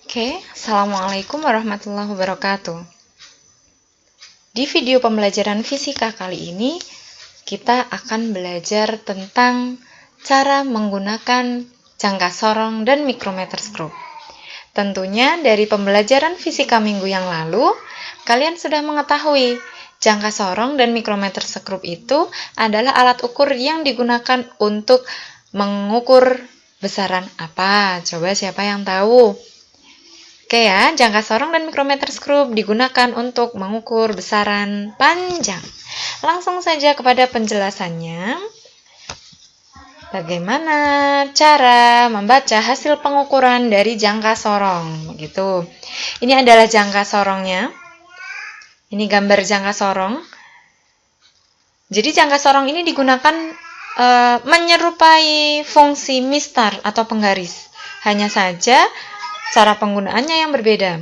Oke, Assalamualaikum warahmatullahi wabarakatuh. Di video pembelajaran fisika kali ini, kita akan belajar tentang cara menggunakan jangka sorong dan mikrometerskop. Tentunya dari pembelajaran fisika minggu yang lalu, kalian sudah mengetahui jangka sorong dan mikrometerskop itu adalah alat ukur yang digunakan untuk mengukur besaran apa. Coba siapa yang tahu? Oke ya, jangka sorong dan mikrometerskop digunakan untuk mengukur besaran panjang. Langsung saja kepada penjelasannya. Bagaimana cara membaca hasil pengukuran dari jangka sorong? Begitu. Ini adalah jangka sorongnya. Ini gambar jangka sorong. Jadi jangka sorong ini digunakan menyerupai fungsi mistar atau penggaris. Hanya saja cara penggunaannya yang berbeda.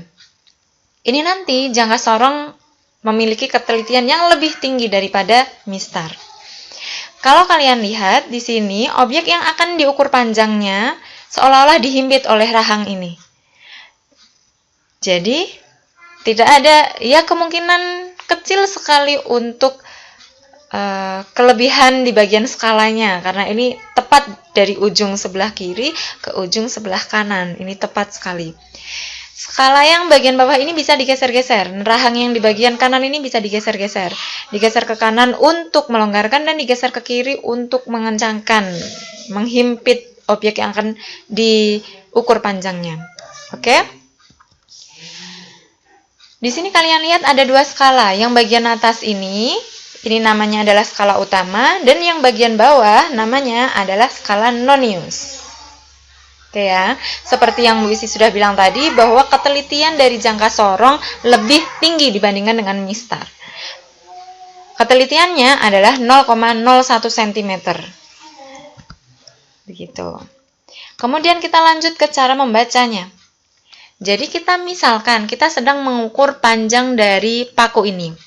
Ini nanti jangka sorong memiliki ketelitian yang lebih tinggi daripada mistar. Kalau kalian lihat di sini, objek yang akan diukur panjangnya seolah-olah dihimpit oleh rahang ini. Jadi, tidak ada, ya kemungkinan kecil sekali untuk kelebihan di bagian skalanya, karena ini tepat dari ujung sebelah kiri ke ujung sebelah kanan. Ini tepat sekali. Skala yang bagian bawah ini bisa digeser-geser. Rahang yang di bagian kanan ini bisa digeser-geser. Digeser ke kanan untuk melonggarkan dan digeser ke kiri untuk mengencangkan, menghimpit objek yang akan diukur panjangnya. Oke? Di sini kalian lihat ada dua skala. Yang bagian atas ini namanya adalah skala utama, dan yang bagian bawah namanya adalah skala Nonius. Oke ya, seperti yang Bu Isi sudah bilang tadi, bahwa ketelitian dari jangka sorong lebih tinggi dibandingkan dengan mistar. Ketelitiannya adalah 0,01 cm. Begitu. Kemudian kita lanjut ke cara membacanya. Jadi misalkan kita sedang mengukur panjang dari paku ini.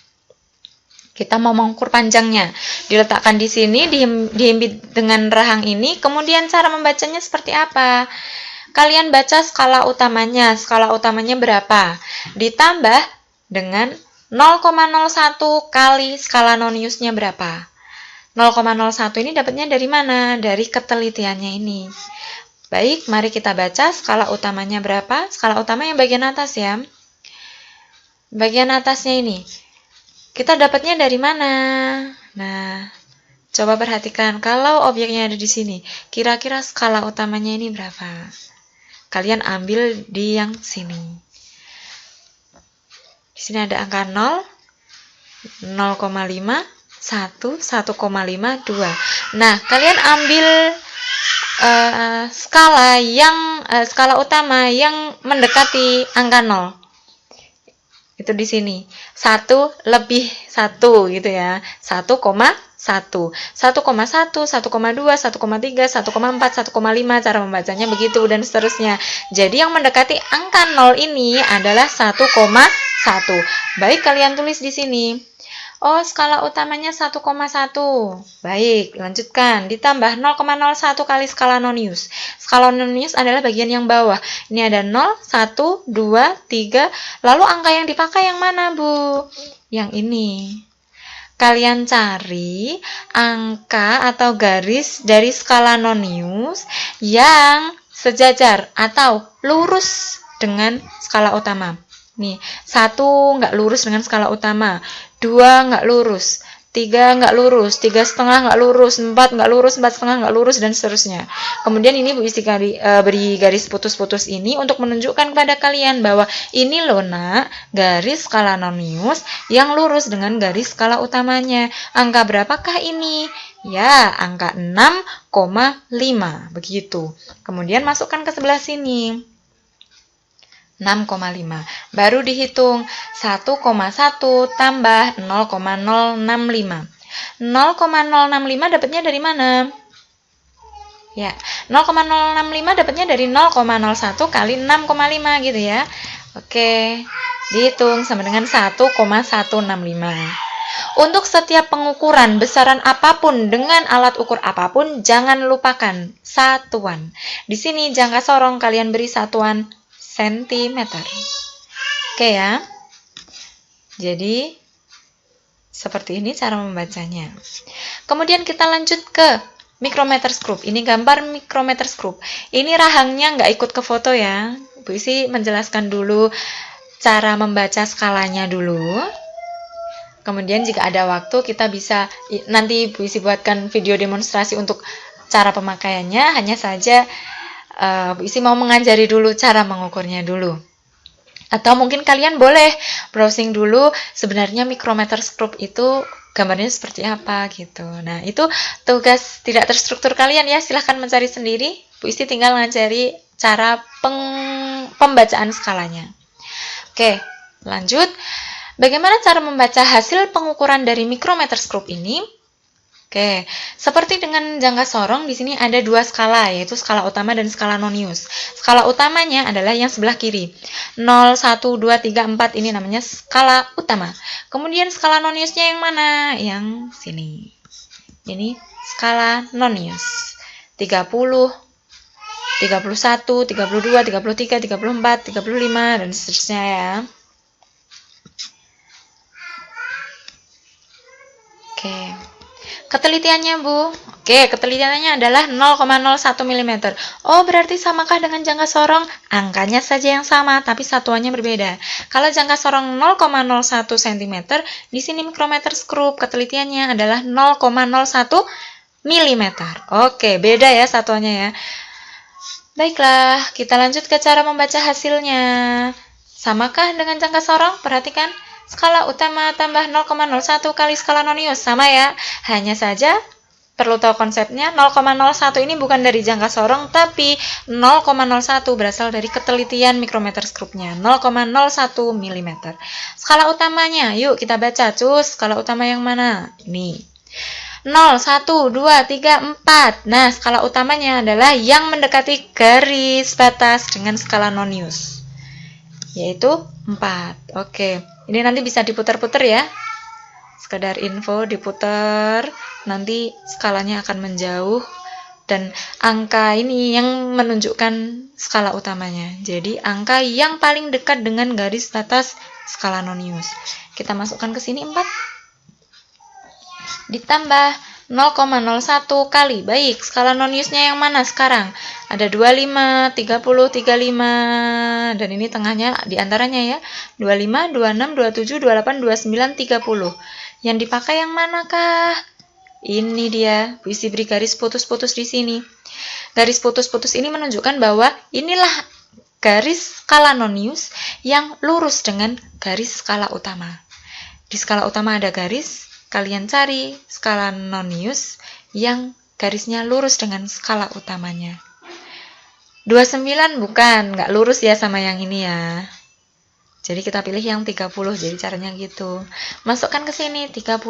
Kita mau mengukur panjangnya, diletakkan di sini, dihimpit dengan rahang ini. Kemudian cara membacanya seperti apa? Kalian baca skala utamanya. Skala utamanya berapa? Ditambah dengan 0,01 kali skala Noniusnya berapa? 0,01 ini dapatnya dari mana? Dari ketelitiannya ini. Baik, mari kita baca skala utamanya berapa. Skala utama yang bagian atas ya. Bagian atasnya ini. Kita dapatnya dari mana? Nah, coba perhatikan kalau objeknya ada di sini. Kira-kira skala utamanya ini berapa? Kalian ambil di yang sini. Di sini ada angka 0, 0,5, 1, 1,5, 2. Nah, kalian ambil skala utama yang mendekati angka 0. Itu di sini. 1 lebih 1 gitu ya. 1,1. 1,1, 1,2, 1,3, 1,4, 1,5. Cara membacanya begitu dan seterusnya. Jadi yang mendekati angka 0 ini adalah 1,1. Baik, kalian tulis di sini. Oh, skala utamanya 1,1. Baik, lanjutkan. Ditambah 0,01 kali skala Nonius. Skala Nonius adalah bagian yang bawah. Ini ada 0, 1, 2, 3. Lalu angka yang dipakai yang mana, Bu? Yang ini. Kalian cari angka atau garis dari skala Nonius yang sejajar atau lurus dengan skala utama. Nih, 1 nggak lurus dengan skala utama, 2 nggak lurus, 3 nggak lurus, 3,5 nggak lurus, 4 nggak lurus, 4,5 nggak lurus, dan seterusnya. Kemudian ini Bu Isi beri garis putus-putus ini untuk menunjukkan kepada kalian bahwa ini loh nak, garis skala Nonius yang lurus dengan garis skala utamanya. Angka berapakah ini? Ya, angka 6,5. Begitu. Kemudian masukkan ke sebelah sini. 6,5. Baru dihitung 1,1 tambah 0,065. 0,065 dapatnya dari mana? Ya, 0,065 dapatnya dari 0,01 kali 6,5 gitu ya. Oke, dihitung sama dengan 1,165. Untuk setiap pengukuran besaran apapun dengan alat ukur apapun, jangan lupakan satuan. Di sini jangka sorong kalian beri satuan cm. Oke ya. Jadi seperti ini cara membacanya. Kemudian kita lanjut ke micrometer scrub. Ini gambar micrometer scrub. Ini rahangnya nggak ikut ke foto ya. Bu Isi menjelaskan dulu cara membaca skalanya dulu. Kemudian jika ada waktu kita bisa nanti Bu Isi buatkan video demonstrasi untuk cara pemakaiannya. Hanya saja Bu Isi mau mengajari dulu cara mengukurnya dulu. Atau mungkin kalian boleh browsing dulu sebenarnya micrometer scrub itu gambarnya seperti apa gitu. Nah, itu tugas tidak terstruktur kalian ya. Silahkan mencari sendiri. Bu Isti tinggal ngajari cara pembacaan skalanya. Oke, lanjut. Bagaimana cara membaca hasil pengukuran dari micrometer scrub ini? Oke, seperti dengan jangka sorong, di sini ada dua skala, yaitu skala utama dan skala nonius. Skala utamanya adalah yang sebelah kiri. 0, 1, 2, 3, 4, ini namanya skala utama. Kemudian skala noniusnya yang mana? Yang sini. Ini skala nonius. 30, 31, 32, 33, 34, 35, dan seterusnya ya. Oke. Ketelitiannya, Bu. Oke, ketelitiannya adalah 0,01 mm. Oh, berarti samakah dengan jangka sorong? Angkanya saja yang sama, tapi satuannya berbeda. Kalau jangka sorong 0,01 cm, di sini micrometer scrub ketelitiannya adalah 0,01 mm. Oke, beda ya satuannya ya. Baiklah, kita lanjut ke cara membaca hasilnya. Samakah dengan jangka sorong? Perhatikan. Skala utama tambah 0,01 kali skala nonius. Sama ya. Hanya saja perlu tahu konsepnya. 0,01 ini bukan dari jangka sorong, tapi 0,01 berasal dari ketelitian micrometer scrubnya. 0,01 mm. Skala utamanya, yuk kita baca. Cus, skala utama yang mana? Ini. 0, 1, 2, 3, 4. Nah, skala utamanya adalah yang mendekati garis batas dengan skala nonius, yaitu 4. Oke. Ini nanti bisa diputar-putar ya. Sekedar info, diputar. Nanti skalanya akan menjauh. Dan angka ini yang menunjukkan skala utamanya. Jadi angka yang paling dekat dengan garis batas skala nonius. Kita masukkan ke sini 4. Ditambah 0,01 kali. Baik, skala noniusnya yang mana sekarang? Ada 25, 30, 35, dan ini tengahnya diantaranya ya. 25, 26, 27, 28, 29, 30. Yang dipakai yang manakah? Ini dia. Bu Isi beri garis putus-putus di sini. Garis putus-putus ini menunjukkan bahwa inilah garis skala nonius yang lurus dengan garis skala utama. Di skala utama ada garis. Kalian cari skala nonius yang garisnya lurus dengan skala utamanya. 29 bukan, nggak lurus ya sama yang ini ya. Jadi kita pilih yang 30, jadi caranya gitu. Masukkan ke sini 30,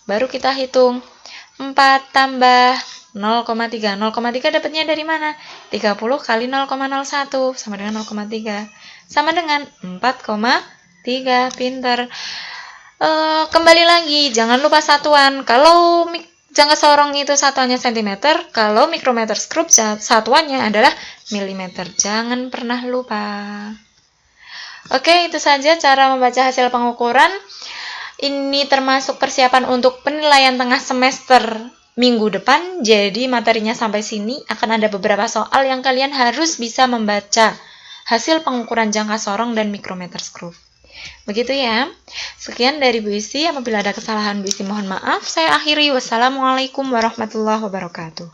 baru kita hitung. 4 tambah 0,3. 0,3 dapatnya dari mana? 30 kali 0,01 sama dengan 0,3. Sama dengan 4,3. Pinter. Kembali lagi, jangan lupa satuan. Kalau jangka sorong itu satuannya cm, kalau micrometer scrub satuannya adalah milimeter. Jangan pernah lupa. Oke, itu saja cara membaca hasil pengukuran. Ini termasuk persiapan untuk penilaian tengah semester minggu depan. Jadi materinya sampai sini. Akan ada beberapa soal yang kalian harus bisa membaca hasil pengukuran jangka sorong dan micrometer scrub. Begitu ya. Sekian dari Bu Isi. Apabila ada kesalahan Bu Isi mohon maaf. Saya akhiri. Wassalamualaikum warahmatullahi wabarakatuh.